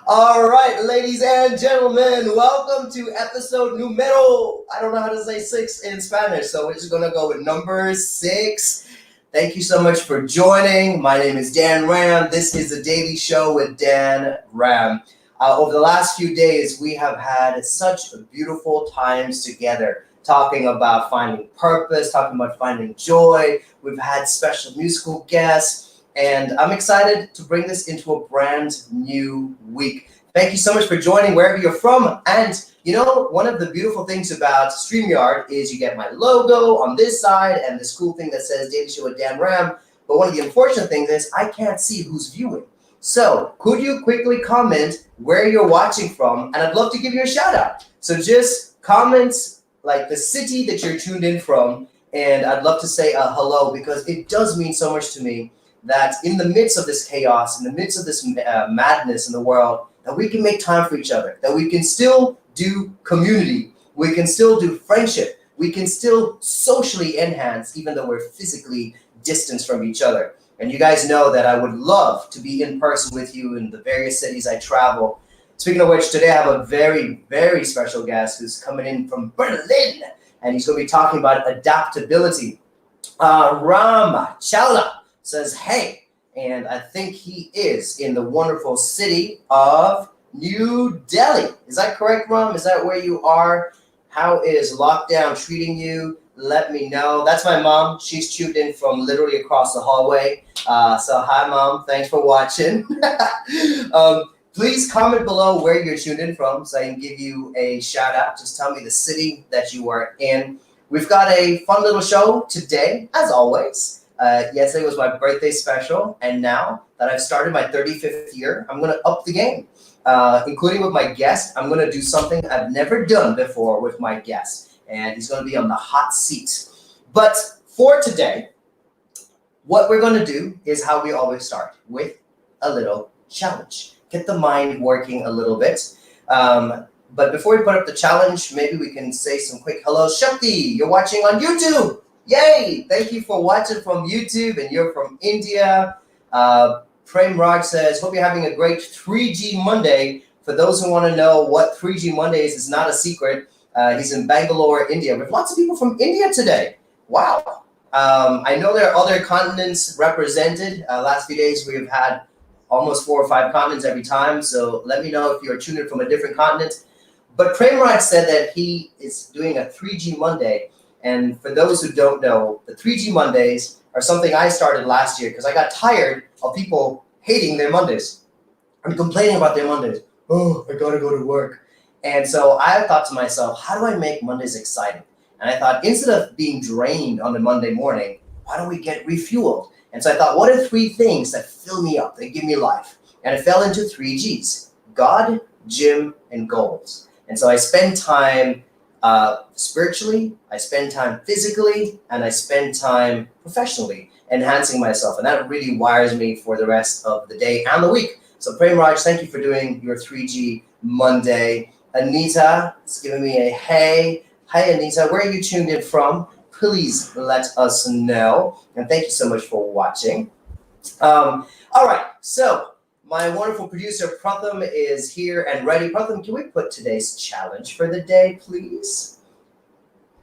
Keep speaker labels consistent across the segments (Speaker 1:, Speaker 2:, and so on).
Speaker 1: All right, ladies and gentlemen, welcome to episode numero. I don't know how to say six in Spanish, so we're just gonna go with number 6. Thank you so much for joining. My name is DanRam. This is the Daily Show with DanRam. Over the last few days, we have had such beautiful times together, talking about finding purpose, talking about finding joy. We've had special musical guests. And I'm excited to bring this into a brand new week. Thank you so much for joining wherever you're from. And you know, one of the beautiful things about StreamYard is you get my logo on this side and this cool thing that says Daily Show with DanRam. But one of the unfortunate things is I can't see who's viewing. So could you quickly comment where you're watching from? And I'd love to give you a shout out. So just comment like the city that you're tuned in from. And I'd love to say a hello because it does mean so much to me that in the midst of this chaos, in the midst of this madness in the world, that we can make time for each other, that we can still do community, we can still do friendship, we can still socially enhance even though we're physically distanced from each other. And you guys know that I would love to be in person with you in the various cities I travel. Speaking of which, today I have a very, very special guest who's coming in from Berlin, and he's going to be talking about adaptability. Ram Chawla says, hey, and I think he is in the wonderful city of New Delhi. Is that correct, Ram? Is that where you are? How is lockdown treating you? Let me know. That's my mom. She's tuned in from literally across the hallway. So hi, Mom. Thanks for watching. Please comment below where you're tuned in from so I can give you a shout out. Just tell me the city that you are in. We've got a fun little show today, as always. Yesterday was my birthday special, and now that I've started my 35th year, I'm going to up the game, including with my guest. I'm going to do something I've never done before with my guest, and he's going to be on the hot seat. But for today, what we're going to do is how we always start, with a little challenge. Get the mind working a little bit. But before we put up the challenge, maybe we can say some quick hello. Shakti, you're watching on YouTube. Yay! Thank you for watching from YouTube, and you're from India. Prem Raj says, hope you're having a great 3G Monday. For those who want to know what 3G Monday is, it's not a secret. He's in Bangalore, India. We have lots of people from India today. Wow. I know there are other continents represented. Last few days, we've had almost 4 or 5 continents every time. So let me know if you're tuned in from a different continent. But Prem Raj said that he is doing a 3G Monday. And for those who don't know, the 3G Mondays are something I started last year because I got tired of people hating their Mondays and complaining about their Mondays. Oh, I gotta go to work. And so I thought to myself, how do I make Mondays exciting? And I thought, instead of being drained on the Monday morning, why don't we get refueled? And so I thought, what are 3 things that fill me up, that give me life? And it fell into 3 Gs: God, gym, and goals. And so I spend time spiritually, I spend time physically, and I spend time professionally enhancing myself. And that really wires me for the rest of the day and the week. So Prem Raj, thank you for doing your 3G Monday. Anita is giving me a hey. Hi, Anita. Where are you tuned in from? Please let us know. And thank you so much for watching. All right. So my wonderful producer, Pratham, is here and ready. Pratham, can we put today's challenge for the day, please?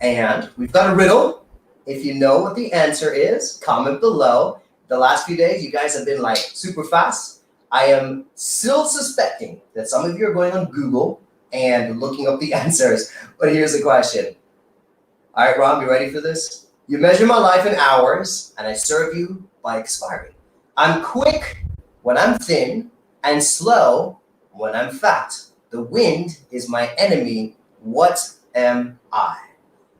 Speaker 1: And we've got a riddle. If you know what the answer is, comment below. The last few days, you guys have been like super fast. I am still suspecting that some of you are going on Google and looking up the answers. But here's the question. All right, Ram, you ready for this? You measure my life in hours, and I serve you by expiring. I'm quick when I'm thin, and slow when I'm fat. The wind is my enemy. What am I?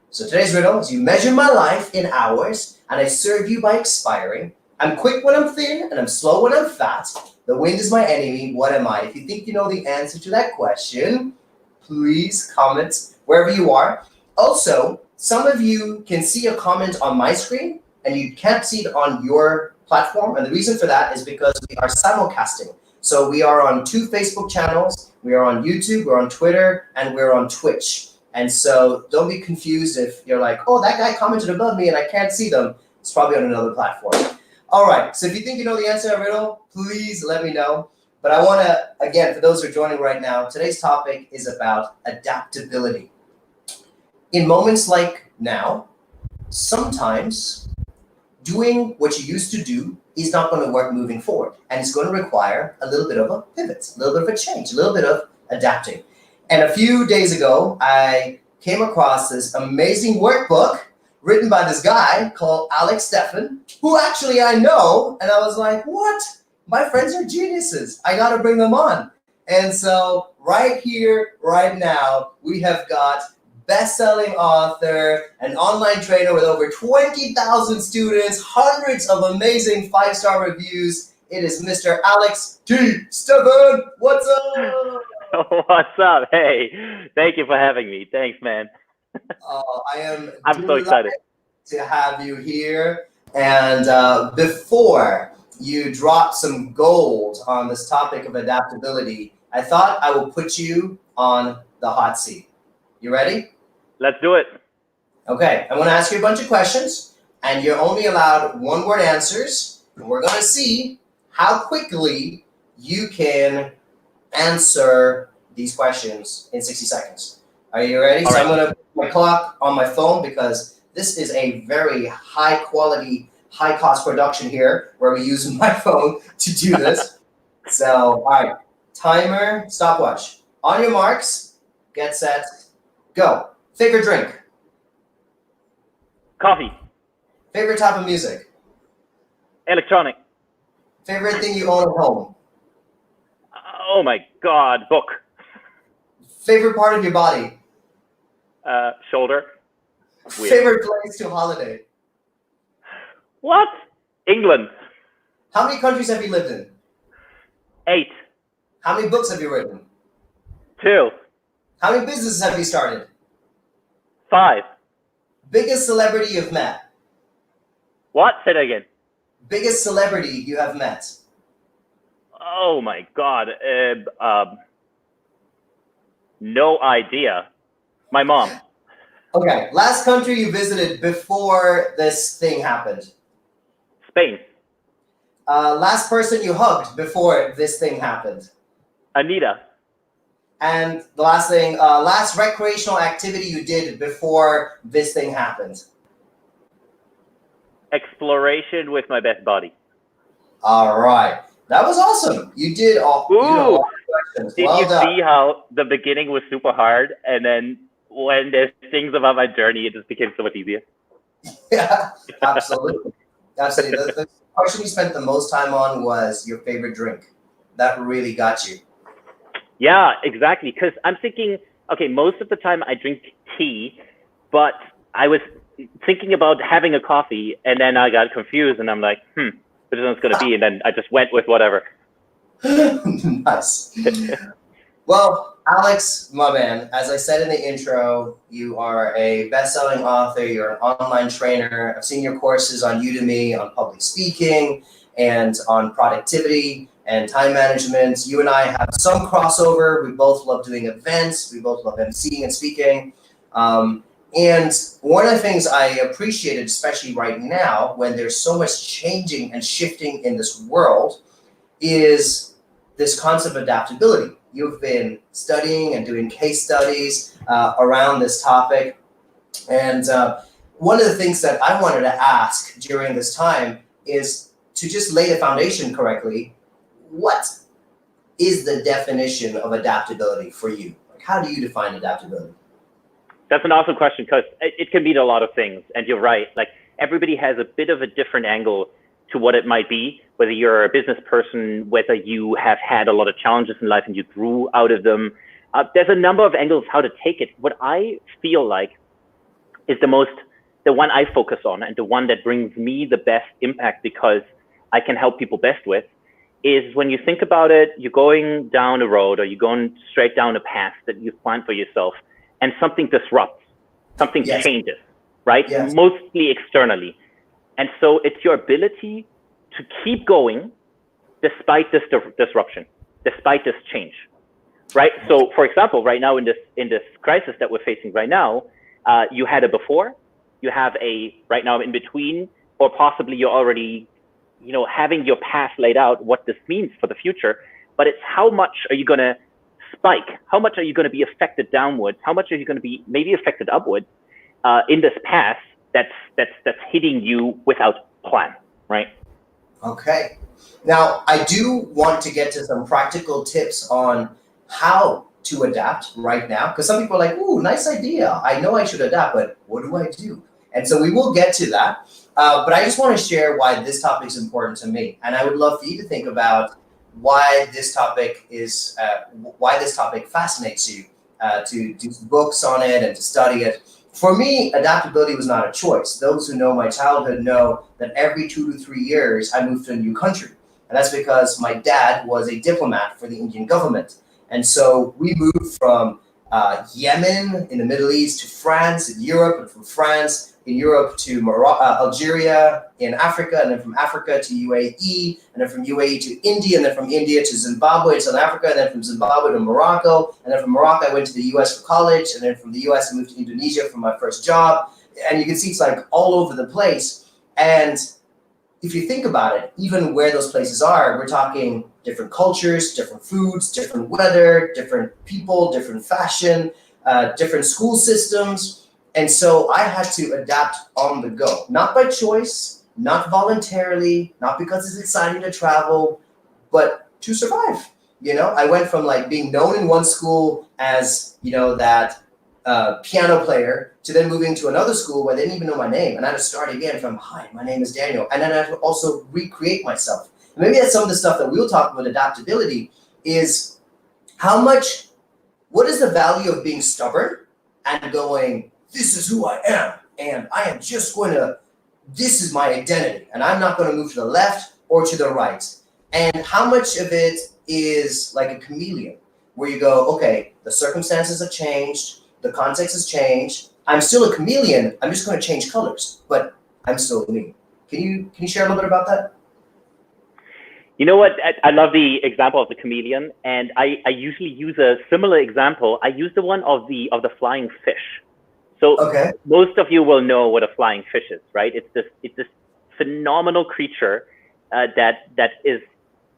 Speaker 1: So today's riddle is: you measure my life in hours, and I serve you by expiring. I'm quick when I'm thin, and I'm slow when I'm fat. The wind is my enemy. What am I? If you think you know the answer to that question, please comment wherever you are. Also, some of you can see a comment on my screen, and you can't see it on your platform. And the reason for that is because we are simulcasting. So we are on 2 Facebook channels. We are on YouTube, we're on Twitter, and we're on Twitch. And so don't be confused if you're like, oh, that guy commented above me and I can't see them. It's probably on another platform. All right, so if you think you know the answer to that riddle, please let me know. But I want to, again, for those who are joining right now, today's topic is about adaptability. In moments like now, sometimes doing what you used to do is not going to work moving forward. And it's going to require a little bit of a pivot, a little bit of a change, a little bit of adapting. And a few days ago, I came across this amazing workbook written by this guy called Alex Steffen, who actually I know. And I was like, what? My friends are geniuses. I got to bring them on. And so right here, right now, we have got best-selling author, an online trainer with over 20,000 students, hundreds of amazing 5-star reviews. It is Mr. Alex T. Steffen. What's up?
Speaker 2: What's up? Hey, thank you for having me. Thanks, man.
Speaker 1: I'm
Speaker 2: so excited
Speaker 1: to have you here. And before you drop some gold on this topic of adaptability, I thought I will put you on the hot seat. You ready?
Speaker 2: Let's do it.
Speaker 1: Okay, I'm going to ask you a bunch of questions, and you're only allowed one-word answers. And we're going to see how quickly you can answer these questions in 60 seconds. Are you ready? So I'm going to put my clock on my phone because this is a very high-quality, high-cost production here where we use my phone to do this. So, all right, timer, stopwatch. On your marks, get set, go. Favorite drink?
Speaker 2: Coffee.
Speaker 1: Favorite type of music?
Speaker 2: Electronic.
Speaker 1: Favorite thing you own at home?
Speaker 2: Oh my God, book.
Speaker 1: Favorite part of your body?
Speaker 2: Shoulder. Weird.
Speaker 1: Favorite place to holiday?
Speaker 2: What? England.
Speaker 1: How many countries have you lived in?
Speaker 2: 8.
Speaker 1: How many books have you written?
Speaker 2: 2.
Speaker 1: How many businesses have you started?
Speaker 2: 5.
Speaker 1: Biggest celebrity you've met?
Speaker 2: What? Say that again.
Speaker 1: Biggest celebrity you have met?
Speaker 2: Oh my God. No idea. My mom.
Speaker 1: Okay, last country you visited before this thing happened?
Speaker 2: Spain.
Speaker 1: Last person you hugged before this thing happened?
Speaker 2: Anita.
Speaker 1: And the last thing, last recreational activity you did before this thing happened?
Speaker 2: Exploration with my best buddy.
Speaker 1: All right. That was awesome. You did all the questions.
Speaker 2: Did you see how the beginning was super hard, and then when there's things about my journey, it just became so much easier?
Speaker 1: Yeah, absolutely. Absolutely. The question you spent the most time on was your favorite drink. That really got you.
Speaker 2: Yeah, exactly. Because I'm thinking, okay, most of the time I drink tea, but I was thinking about having a coffee, and then I got confused, and I'm like, which one's going to be? And then I just went with whatever.
Speaker 1: Nice. Well, Alex, my man, as I said in the intro, you are a best-selling author. You're an online trainer. I've seen your courses on Udemy on public speaking and on productivity and time management. You and I have some crossover. We both love doing events. We both love emceeing and speaking. And one of the things I appreciated, especially right now, when there's so much changing and shifting in this world, is this concept of adaptability. You've been studying and doing case studies around this topic. And one of the things that I wanted to ask during this time is to just lay the foundation correctly. What is the definition of adaptability for you? Like, how do you define adaptability?
Speaker 2: That's an awesome question, because it can mean a lot of things. And you're right. Like, everybody has a bit of a different angle to what it might be, whether you're a business person, whether you have had a lot of challenges in life and you grew out of them. There's a number of angles how to take it. What I feel like is the one I focus on, and the one that brings me the best impact because I can help people best with, is when you think about it, you're going down a road or you're going straight down a path that you've planned for yourself, and something disrupts, something changes, right?
Speaker 1: Yes.
Speaker 2: Mostly externally. And so it's your ability to keep going despite this disruption, despite this change, right? So for example, right now in this crisis that we're facing right now, you had a before, you have a right now in between, or possibly you're already, having your path laid out, what this means for the future. but it's how much are you going to spike? How much are you going to be affected downwards? How much are you going to be maybe affected upwards in this path that's hitting you without plan, right?
Speaker 1: Okay. Now, I do want to get to some practical tips on how to adapt right now, because some people are like, ooh, nice idea. I know I should adapt, but what do I do? And so we will get to that. But I just want to share why this topic is important to me. And I would love for you to think about why this topic fascinates you, to do books on it and to study it. For me, adaptability was not a choice. Those who know my childhood know that every 2 to 3 years I moved to a new country. And that's because my dad was a diplomat for the Indian government. And so we moved from Yemen in the Middle East to France in Europe, and from France in Europe to Algeria in Africa, and then from Africa to UAE, and then from UAE to India, and then from India to Zimbabwe in South Africa, and then from Zimbabwe to Morocco, and then from Morocco I went to the US for college, and then from the US I moved to Indonesia for my first job. And you can see it's like all over the place. And if you think about it, even where those places are, we're talking different cultures, different foods, different weather, different people, different fashion, different school systems. And so I had to adapt on the go, not by choice, not voluntarily, not because it's exciting to travel, but to survive. I went from like being known in one school as, that piano player to then moving to another school where they didn't even know my name. And I had to start again from, hi, my name is Daniel. And then I had to also recreate myself. And maybe that's some of the stuff that we'll talk about adaptability is what is the value of being stubborn and going, this is who I am, and I am just this is my identity, and I'm not going to move to the left or to the right. And how much of it is like a chameleon, where you go, okay, the circumstances have changed, the context has changed, I'm still a chameleon, I'm just going to change colors, but I'm still me. Can you share a little bit about that?
Speaker 2: You know what? I love the example of the chameleon, and I usually use a similar example. I use the one of the flying fish. So
Speaker 1: okay.
Speaker 2: Most of you will know what a flying fish is, right? It's this phenomenal creature that is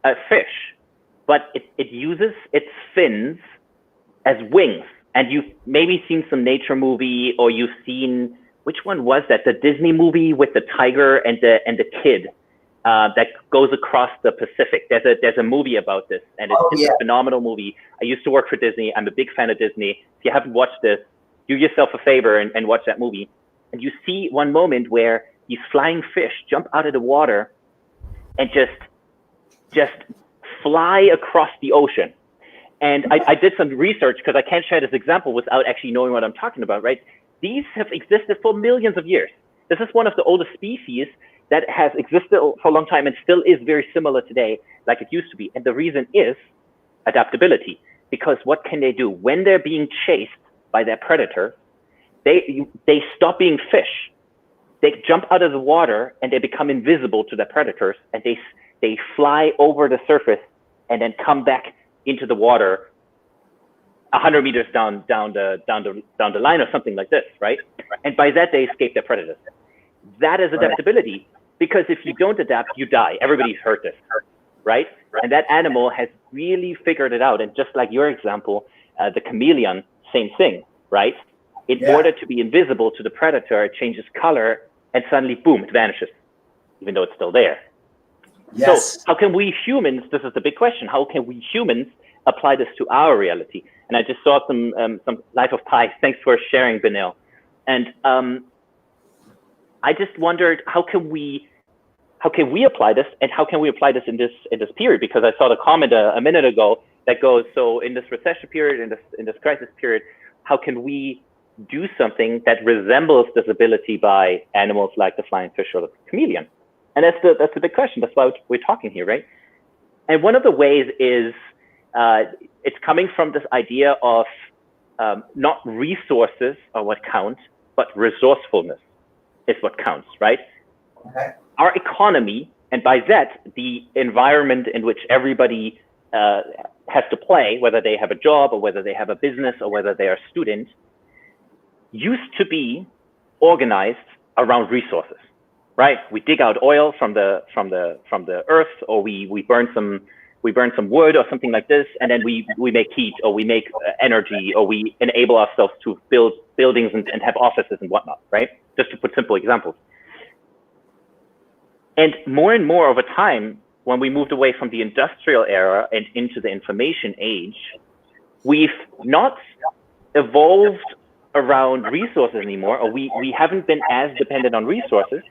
Speaker 2: a fish, but it uses its fins as wings. And you've maybe seen some nature movie, or you've seen, which one was that? The Disney movie with the tiger and the kid that goes across the Pacific. There's a movie about this, and it's a phenomenal movie. I used to work for Disney. I'm a big fan of Disney. If you haven't watched this, do yourself a favor and watch that movie. And you see one moment where these flying fish jump out of the water and just fly across the ocean. And I did some research, because I can't share this example without actually knowing what I'm talking about, right? These have existed for millions of years. This is one of the oldest species that has existed for a long time and still is very similar today, like it used to be. And the reason is adaptability, because what can they do? When they're being chased by their predator, they stop being fish. They jump out of the water and they become invisible to their predators, and they fly over the surface and then come back into the water 100 meters down the line or something like this, right? And by that, they escape their predators. That is adaptability, because if you don't adapt, you die. Everybody's heard this, right? And that animal has really figured it out. And just like your example, the chameleon, same thing, right? In order to be invisible to the predator, it changes color, and suddenly, boom, it vanishes, even though it's still there.
Speaker 1: Yes.
Speaker 2: So how can we humans, this is the big question, how can we humans apply this to our reality? And I just saw some Life of Pi. Thanks for sharing, Benil. And I just wondered, how can we apply this, and how can we apply this in this period? Because I saw the comment a minute ago that goes, so in this recession period, in this crisis period, how can we do something that resembles this ability by animals like the flying fish or the chameleon? And that's the big question. That's why we're talking here, right? And one of the ways is it's coming from this idea of not resources are what count, but resourcefulness is what counts, right?
Speaker 1: Okay.
Speaker 2: Our economy, and by that, the environment in which everybody has to play, whether they have a job or whether they have a business or whether they are a student, used to be organized around resources, right? We dig out oil from the earth, or we burn some we burn some wood or something like this, and then we make heat, or we make energy, or we enable ourselves to build buildings and have offices and whatnot, right? Just to put simple examples. And more over time, when we moved away from the industrial era and into the information age, we've not evolved around resources anymore, or we haven't been as dependent on resources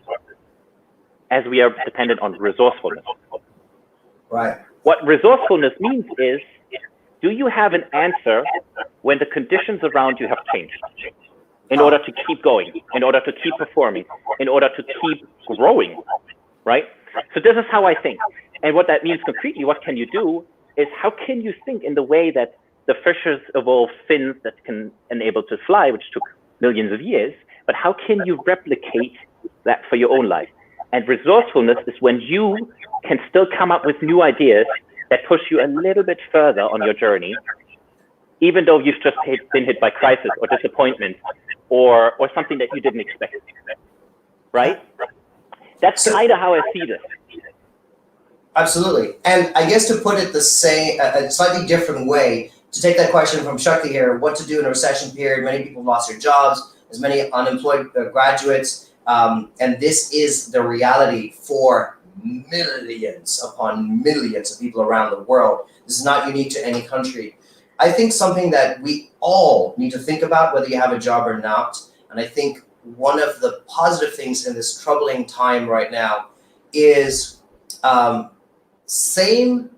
Speaker 2: as we are dependent on resourcefulness.
Speaker 1: Right.
Speaker 2: What resourcefulness means is, do you have an answer when the conditions around you have changed? In order to keep going, in order to keep performing, in order to keep growing, right? So this is how I think. And what that means concretely, what can you do, is how can you think in the way that the fishes evolved fins that can enable to fly, which took millions of years, but how can you replicate that for your own life? And resourcefulness is when you can still come up with new ideas that push you a little bit further on your journey, even though you've just been hit by crisis or disappointment or something that you didn't expect, right? That's kind of how I see this.
Speaker 1: Absolutely. And I guess to put it the same, a slightly different way, to take that question from Shakti here, what to do in a recession period, many people lost their jobs, there's many unemployed graduates, and this is the reality for millions upon millions of people around the world. This is not unique to any country. I think something that we all need to think about, whether you have a job or not, and I think one of the positive things in this troubling time right now is same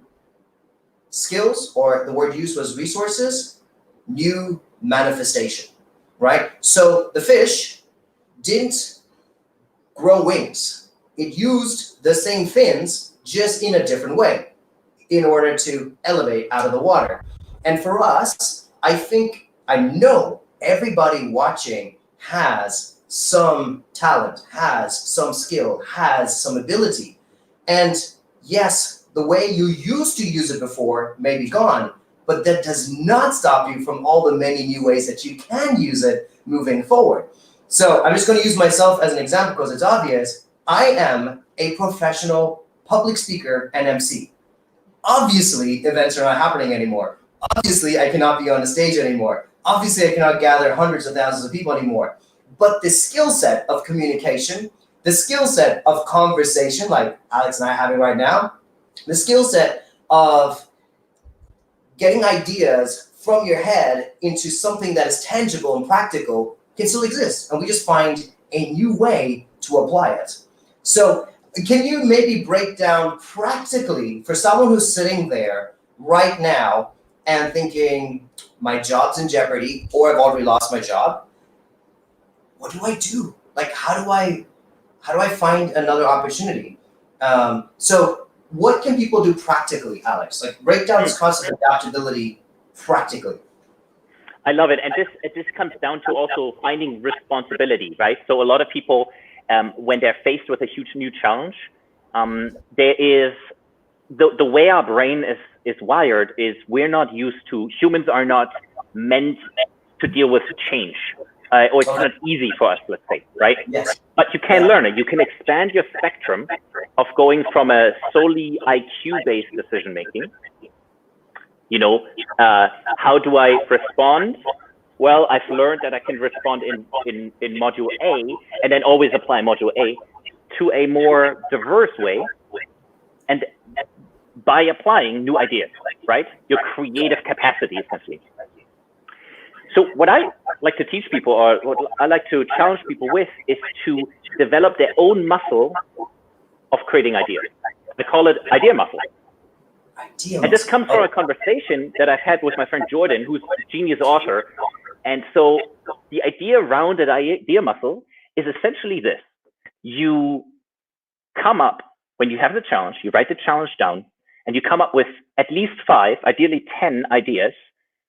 Speaker 1: skills, or the word used was resources, new manifestation, right? So the fish didn't grow wings. It used the same fins, just in a different way, in order to elevate out of the water. And for us, I know everybody watching has some talent, has some skill, has some ability. And yes, the way you used to use it before may be gone, but that does not stop you from all the many new ways that you can use it moving forward. So I'm just going to use myself as an example because it's obvious. I am a professional public speaker and MC. Obviously, events are not happening anymore. Obviously, I cannot be on a stage anymore. Obviously, I cannot gather hundreds of thousands of people anymore. But the skill set of communication, the skill set of conversation, like Alex and I are having right now, the skill set of getting ideas from your head into something that is tangible and practical can still exist. And we just find a new way to apply it. So can you maybe break down practically for someone who's sitting there right now and thinking, my job's in jeopardy, or I've already lost my job? What do I do? Like, how do I find another opportunity? So what can people do practically, Alex? Like, break down this concept of adaptability practically.
Speaker 2: I love it. And this comes down to also finding responsibility, right? So a lot of people, when they're faced with a huge new challenge, there is the way our brain is wired is we're not used to, humans are not meant to deal with change. Or it's not easy for us, let's say, right?
Speaker 1: Yes.
Speaker 2: But you can learn it. You can expand your spectrum of going from a solely IQ-based decision-making. You know, how do I respond? Well, I've learned that I can respond in module A and then always apply module A to a more diverse way. And by applying new ideas, right? Your creative capacity, essentially. So what I like to teach people, or what I like to challenge people with, is to develop their own muscle of creating ideas. They call it idea muscle. And this comes from a conversation that I've had with my friend Jordan, who's a genius author. And so the idea around that idea muscle is essentially this. You come up, when you have the challenge, you write the challenge down, and you come up with at least 5, ideally 10 ideas,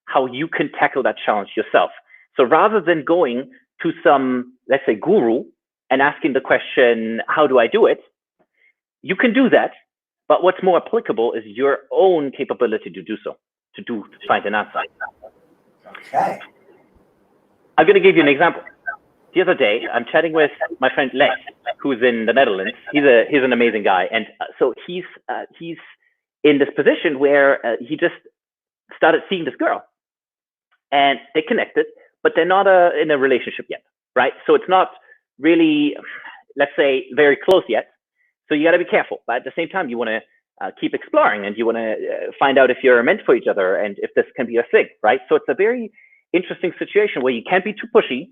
Speaker 2: how you can tackle that challenge yourself. So rather than going to some, let's say, guru and asking the question, how do I do it? You can do that. But what's more applicable is your own capability to do so, to find an answer.
Speaker 1: Okay.
Speaker 2: I'm going to give you an example. The other day, I'm chatting with my friend Lex, who's in the Netherlands. He's an amazing guy, and so he's in this position where he just started seeing this girl, and they connected, but they're not in a relationship yet, right? So it's not really, let's say, very close yet. So you got to be careful. But at the same time, you want to keep exploring, and you want to find out if you're meant for each other and if this can be a thing, right? So it's a very interesting situation where you can't be too pushy,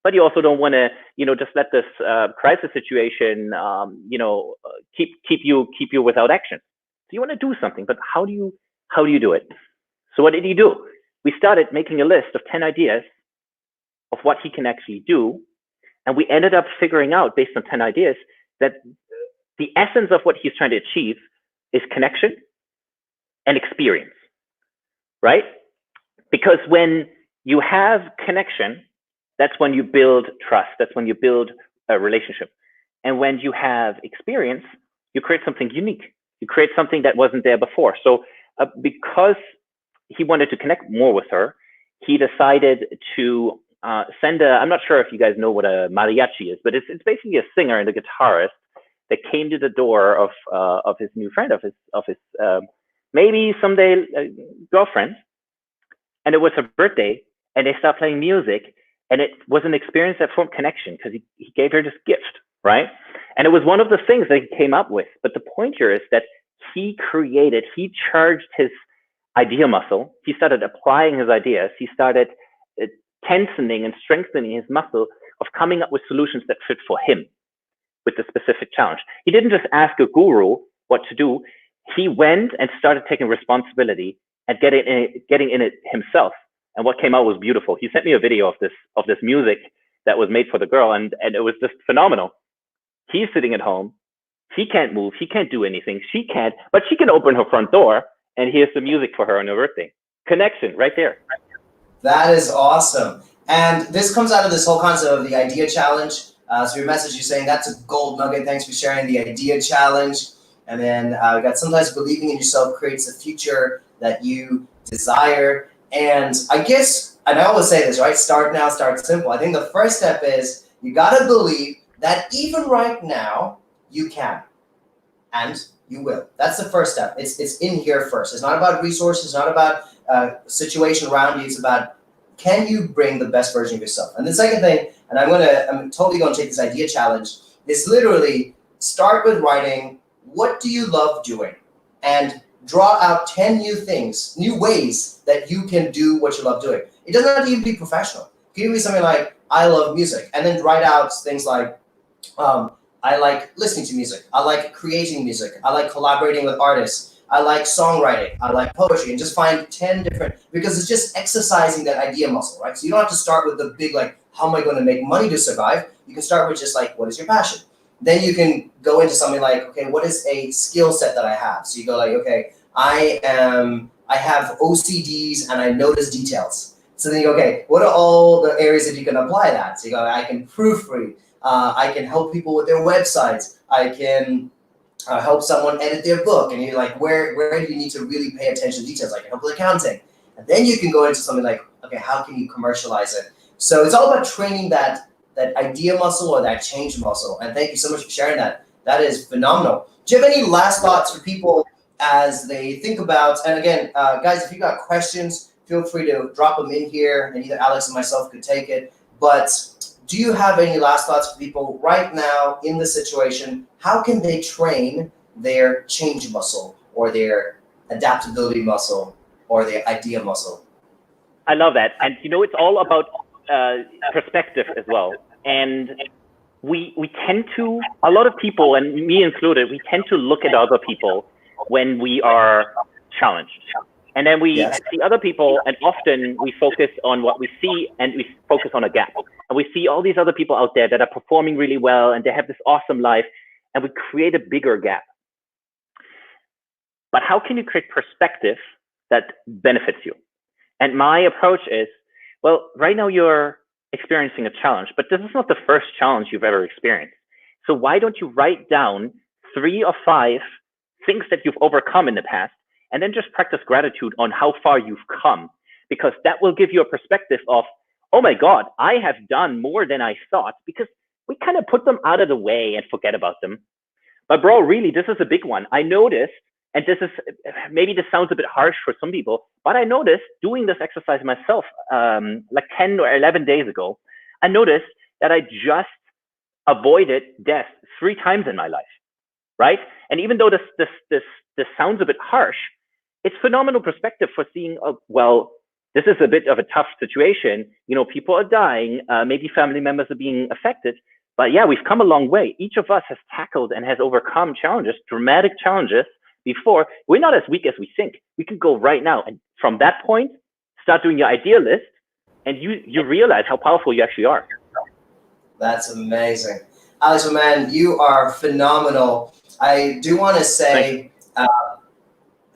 Speaker 2: but you also don't want to, just let this crisis situation, keep you without action. So you want to do something, but how do you do it? So what did he do? We started making a list of 10 ideas of what he can actually do. And we ended up figuring out, based on 10 ideas, that the essence of what he's trying to achieve is connection and experience, right? Because when you have connection, that's when you build trust. That's when you build a relationship. And when you have experience, you create something unique. You create something that wasn't there before. So because he wanted to connect more with her, he decided to send I'm not sure if you guys know what a mariachi is, but it's basically a singer and a guitarist that came to the door of his new friend, of his maybe someday girlfriend. And it was her birthday, and they started playing music, and it was an experience that formed connection because he gave her this gift, right? And it was one of the things that he came up with. But the point here is that he charged his idea muscle. He started applying his ideas. He started tensioning and strengthening his muscle of coming up with solutions that fit for him with the specific challenge. He didn't just ask a guru what to do. He went and started taking responsibility and getting in it himself. And what came out was beautiful. He sent me a video of this music that was made for the girl, and it was just phenomenal. He's sitting at home. He can't move. He can't do anything. She can't, but she can open her front door, and here's the music for her on her birthday. Connection right there.
Speaker 1: That is awesome. And this comes out of this whole concept of the idea challenge. So your message, you're saying that's a gold nugget. Thanks for sharing the idea challenge. And then we got sometimes believing in yourself creates a future that you desire. And I guess, and I always say this, right? Start now, start simple. I think the first step is you got to believe that even right now you can, and you will. That's the first step. It's in here first. It's not about resources. It's not about situation around you. It's about, can you bring the best version of yourself? And the second thing, and I'm totally going to take this idea challenge, is literally start with writing, what do you love doing? And draw out 10 new things, new ways that you can do what you love doing. It doesn't have to even be professional. It can even be something like, I love music. And then write out things like, I like listening to music. I like creating music. I like collaborating with artists. I like songwriting. I like poetry. And just find 10 different, because it's just exercising that idea muscle, right? So you don't have to start with the big, like, how am I going to make money to survive? You can start with just like, what is your passion? Then you can go into something like, okay, what is a skill set that I have? So you go like, okay, I have OCDs and I notice details. So then you go, okay, what are all the areas that you can apply that? So you go, I can proofread. I can help people with their websites. I can help someone edit their book. And you're like, where do you need to really pay attention to details? I can help with accounting. And then you can go into something like, okay, how can you commercialize it? So it's all about training that idea muscle or that change muscle. And thank you so much for sharing that. That is phenomenal. Do you have any last thoughts for people as they think about, and again, guys, if you got questions, feel free to drop them in here, and either Alex and myself could take it. But do you have any last thoughts for people right now in this situation? How can they train their change muscle or their adaptability muscle or their idea muscle?
Speaker 2: I love that. And it's all about perspective as well. And we tend to, a lot of people, and me included, we tend to look at other people when we are challenged. And then we see other people, and often we focus on what we see, and we focus on a gap. And we see all these other people out there that are performing really well, and they have this awesome life, and we create a bigger gap. But how can you create perspective that benefits you? And my approach is, well, right now you're experiencing a challenge, but this is not the first challenge you've ever experienced. So why don't you write down 3 or 5 things that you've overcome in the past, and then just practice gratitude on how far you've come, because that will give you a perspective of, oh my God, I have done more than I thought, because we kind of put them out of the way and forget about them. But bro, really, this is a big one. I noticed And maybe this sounds a bit harsh for some people, but I noticed doing this exercise myself, like 10 or 11 days ago, I noticed that I just avoided death 3 times in my life, right? And even though this sounds a bit harsh, it's phenomenal perspective for seeing, well, this is a bit of a tough situation. People are dying, maybe family members are being affected, but yeah, we've come a long way. Each of us has tackled and has overcome challenges, dramatic challenges before. We're not as weak as we think. We can go right now. And from that point, start doing your idea list, and you realize how powerful you actually are.
Speaker 1: That's amazing. Alex, my man, you are phenomenal. I do want to say,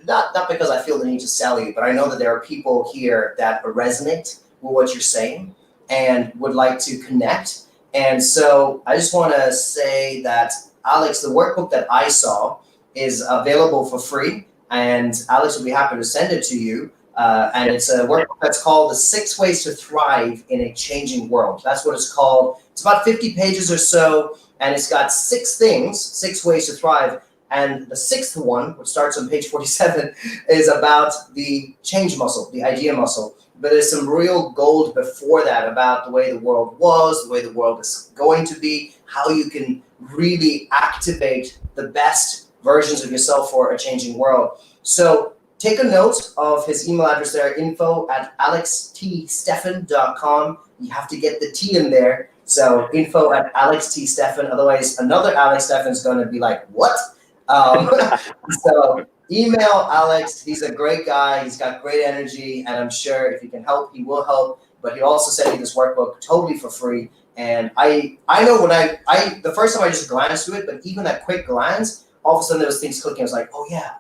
Speaker 1: not because I feel the need to sell you, but I know that there are people here that resonate with what you're saying and would like to connect. And so I just want to say that, Alex, the workbook that I saw is available for free, and Alex will be happy to send it to you. And it's a workbook that's called The 6 Ways to Thrive in a Changing World. That's what it's called. It's about 50 pages or so, and it's got 6 things, 6 ways to thrive. And the 6th one, which starts on page 47, is about the change muscle, the idea muscle. But there's some real gold before that about the way the world was, the way the world is going to be, how you can really activate the best versions of yourself for a changing world. So take a note of his email address there, info@alextstephan.com. You have to get the T in there. So info@alextstephan. Otherwise, another Alex Stephan is going to be like, what? So email Alex. He's a great guy. He's got great energy, and I'm sure if he can help, he will help. But he also sent me this workbook totally for free. And I know when I the first time I just glanced through it, but even that quick glance, all of a sudden there was things clicking. I was like, oh yeah.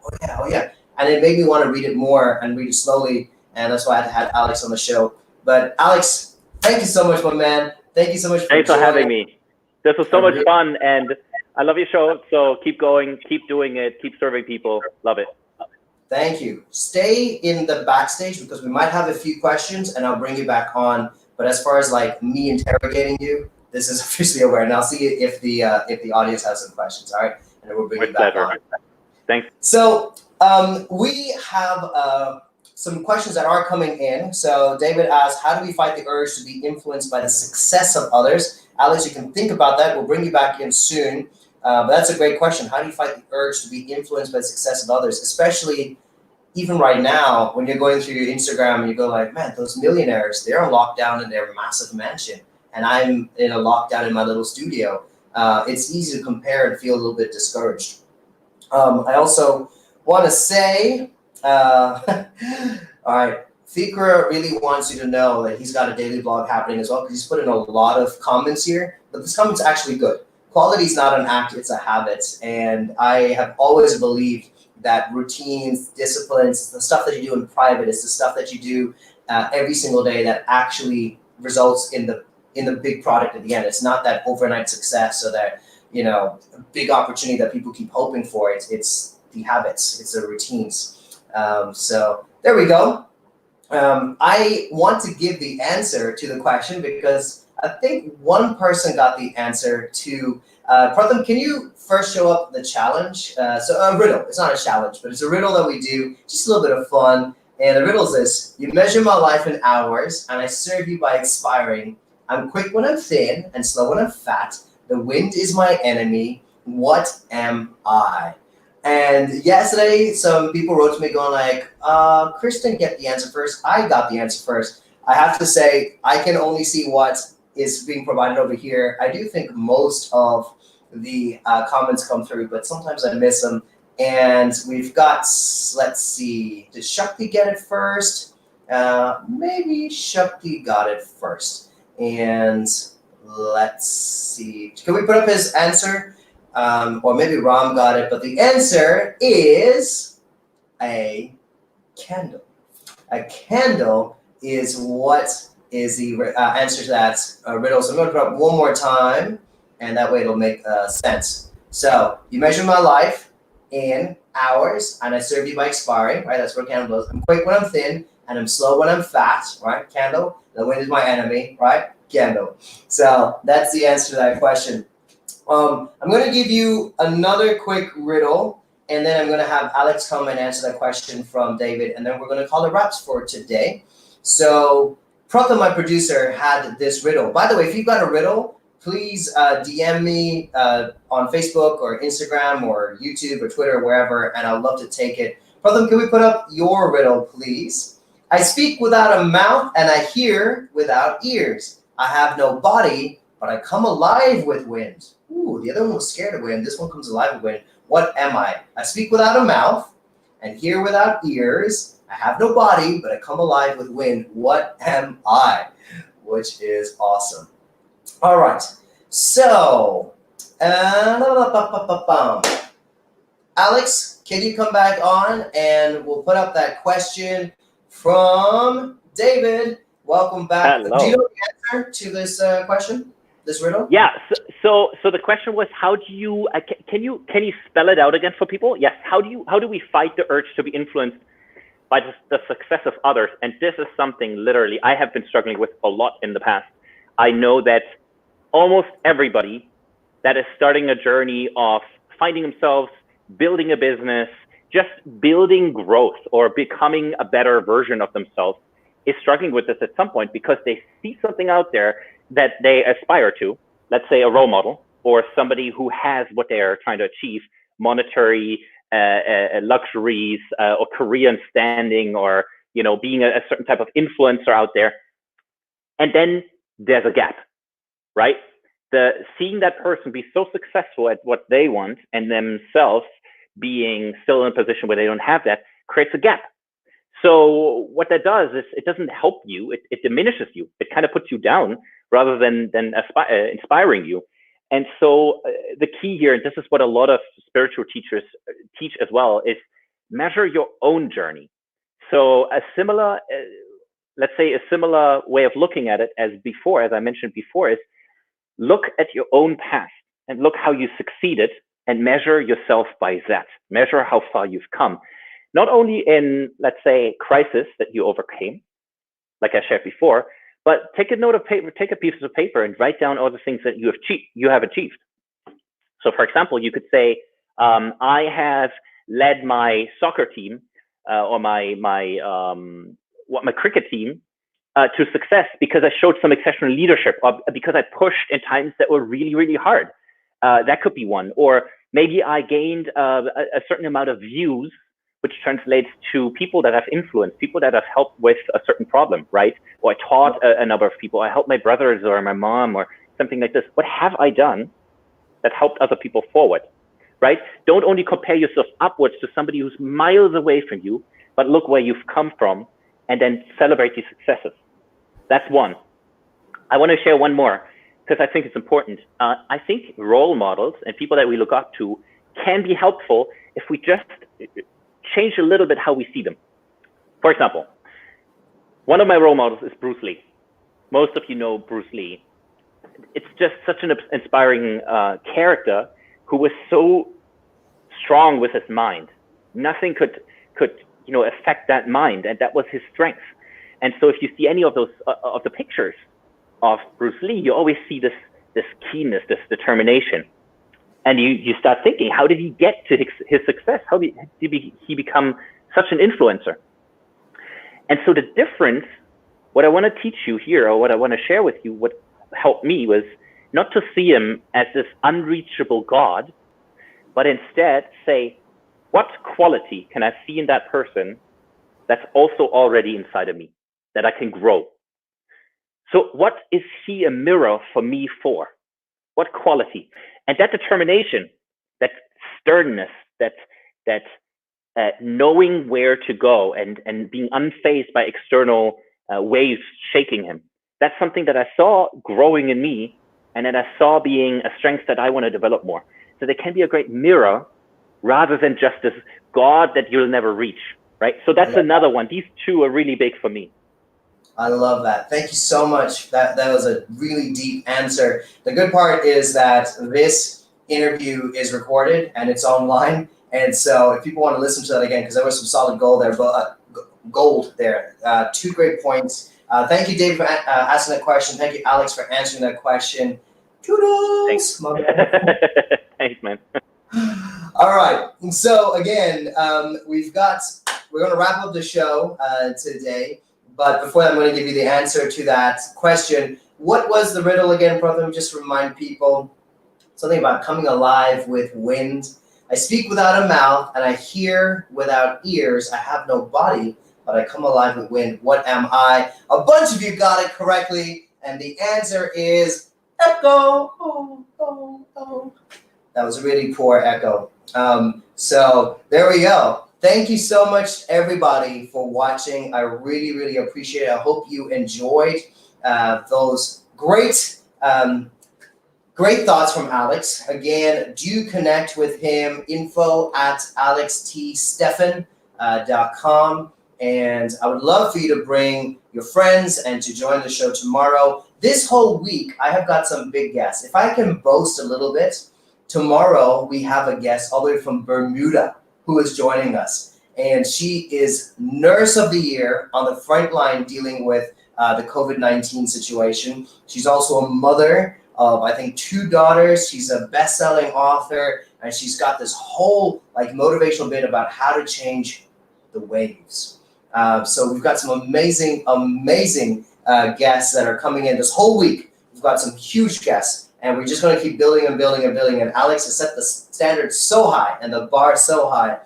Speaker 1: And it made me want to read it more and read it slowly. And that's why I had to have Alex on the show. But Alex, thank you so much, my man. Thank you so much
Speaker 2: Thanks for having me. This was so much fun, and I love your show. So keep going, keep doing it, keep serving people. Love it.
Speaker 1: Thank you. Stay in the backstage because we might have a few questions, and I'll bring you back on. But as far as like me interrogating you, this is officially over, and I'll see if the audience has some questions. All right, and then we'll bring you back on.
Speaker 2: Thanks.
Speaker 1: So we have some questions that are coming in. So David asks, how do we fight the urge to be influenced by the success of others? Alex, you can think about that. We'll bring you back in soon. But that's a great question. How do you fight the urge to be influenced by the success of others, especially even right now when you're going through your Instagram and you go like, man, those millionaires, they're on lockdown in their massive mansion, and I'm in a lockdown in my little studio. It's easy to compare and feel a little bit discouraged. I also want to say, all right, Fikra really wants you to know that he's got a daily blog happening as well, because he's put in a lot of comments here, but this comment's actually good. Quality is not an act, it's a habit. And I have always believed that routines, disciplines, the stuff that you do in private is the stuff that you do every single day that actually results in the big product at the end. It's not that overnight success or that, big opportunity that people keep hoping for. It's the habits, it's the routines. So there we go. I want to give the answer to the question because I think one person got the answer to, Pratham, can you first show up the challenge? So a riddle, it's not a challenge, but it's a riddle that we do, just a little bit of fun. And the riddle is this: you measure my life in hours and I serve you by expiring. I'm quick when I'm thin and slow when I'm fat. The wind is my enemy. What am I? And yesterday, some people wrote to me going like, Chris didn't get the answer first. I got the answer first. I have to say, I can only see what is being provided over here. I do think most of the comments come through, but sometimes I miss them. And we've got, let's see, did Shakti get it first? Maybe Shakti got it first. And let's see, can we put up his answer? Or maybe Ram got it, but the answer is a candle. A candle is what is the answer to that riddle. So I'm going to put up one more time, and that way it'll make sense. So you measure my life in hours, and I serve you by expiring, right? That's what a candle does. I'm quick when I'm thin, and I'm slow when I'm fat, right? Candle. The wind is my enemy, right? Candle. So that's the answer to that question. I'm going to give you another quick riddle, and then I'm going to have Alex come and answer that question from David, and then we're going to call it wraps for today. So Pratham, my producer, had this riddle. By the way, if you've got a riddle, please DM me on Facebook or Instagram or YouTube or Twitter or wherever, and I'd love to take it. Pratham, can we put up your riddle, please? I speak without a mouth and I hear without ears. I have no body, but I come alive with wind. Ooh, the other one was scared of wind. This one comes alive with wind. What am I? I speak without a mouth and hear without ears. I have no body, but I come alive with wind. What am I? Which is awesome. All right. So, Alex, can you come back on and we'll put up that question from David. Welcome back.
Speaker 2: Hello.
Speaker 1: Do you know the answer to this question, this riddle?
Speaker 2: Yeah. So the question was, how do you can you spell it out again for people? Yes. How do we fight the urge to be influenced by the success of others? And this is something literally I have been struggling with a lot in the past. I know that almost everybody that is starting a journey of finding themselves, building a business, just building growth or becoming a better version of themselves is struggling with this at some point because they see something out there that they aspire to, let's say a role model or somebody who has what they are trying to achieve, monetary luxuries or career standing, or being a certain type of influencer out there. And then there's a gap, right? Seeing that person be so successful at what they want and themselves being still in a position where they don't have that creates a gap. So what that does is it doesn't help you, it diminishes you. It kind of puts you down rather than inspiring you. And so the key here, and this is what a lot of spiritual teachers teach as well, is measure your own journey. So a similar, let's say a similar way of looking at it as before, as I mentioned before, is look at your own past and look how you succeeded and measure yourself by that. Measure how far you've come. Not only in, let's say, crisis that you overcame, like I shared before, but take a note of paper, take a piece of paper and write down all the things that you have achieved. So for example, you could say, I have led my soccer team or my cricket team to success because I showed some exceptional leadership, or because I pushed in times that were really, really hard. That could be one. Or maybe I gained a certain amount of views, which translates to people that have influenced, people that have helped with a certain problem, right? Or I taught a number of people. I helped my brothers or my mom or something like this. What have I done that helped other people forward, right? Don't only compare yourself upwards to somebody who's miles away from you, but look where you've come from and then celebrate these successes. That's one. I want to share one more because I think it's important. I think role models and people that we look up to can be helpful if we just change a little bit how we see them. For example, one of my role models is Bruce Lee. Most of you know Bruce Lee. It's just such an inspiring character who was so strong with his mind. Nothing could affect that mind, and that was his strength. And so if you see any of those of the pictures of Bruce Lee, you always see this keenness, this determination. And you start thinking, how did he get to his success? How did he become such an influencer? And so the difference, what I want to teach you here, or what I want to share with you, what helped me was not to see him as this unreachable God, but instead say, what quality can I see in that person that's also already inside of me, that I can grow? So what is he a mirror for me for? What quality? And that determination, that sternness, that knowing where to go and being unfazed by external waves shaking him, that's something that I saw growing in me, and that I saw being a strength that I want to develop more. So they can be a great mirror rather than just this God that you'll never reach, right? So that's another one. These two are really big for me.
Speaker 1: I love that. Thank you so much. That was a really deep answer. The good part is that this interview is recorded and it's online. And so if people want to listen to that again, because there was some solid gold there, two great points. Thank you, Dave, for asking that question. Thank you, Alex, for answering that question. Kudos.
Speaker 2: Thanks. Thanks, man.
Speaker 1: All right. So again, we're going to wrap up the show today. But before that, I'm going to give you the answer to that question. What was the riddle again, brother? Just remind people. Something about coming alive with wind. I speak without a mouth, and I hear without ears. I have no body, but I come alive with wind. What am I? A bunch of you got it correctly, and the answer is echo. Oh, oh, oh. That was a really poor echo. So there we go. Thank you so much, everybody, for watching. I really, really appreciate it. I hope you enjoyed those great thoughts from Alex. Again, do connect with him, info@alextstephan.com. And I would love for you to bring your friends and to join the show tomorrow. This whole week, I have got some big guests. If I can boast a little bit, tomorrow we have a guest all the way from Bermuda who is joining us. And she is Nurse of the Year on the front line dealing with the COVID-19 situation. She's also a mother of, I think, 2 daughters. She's a best-selling author, and she's got this whole motivational bit about how to change the waves. So we've got some amazing guests that are coming in this whole week. We've got some huge guests, and we're just going to keep building and building and building. And Alex has set the standard so high and the bar so high.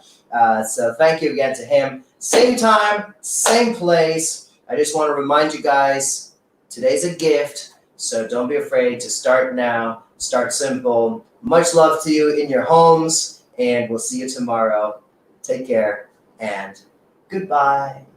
Speaker 1: So thank you again to him. Same time, same place. I just want to remind you guys, today's a gift. So don't be afraid to start now. Start simple. Much love to you in your homes, and we'll see you tomorrow. Take care, and goodbye.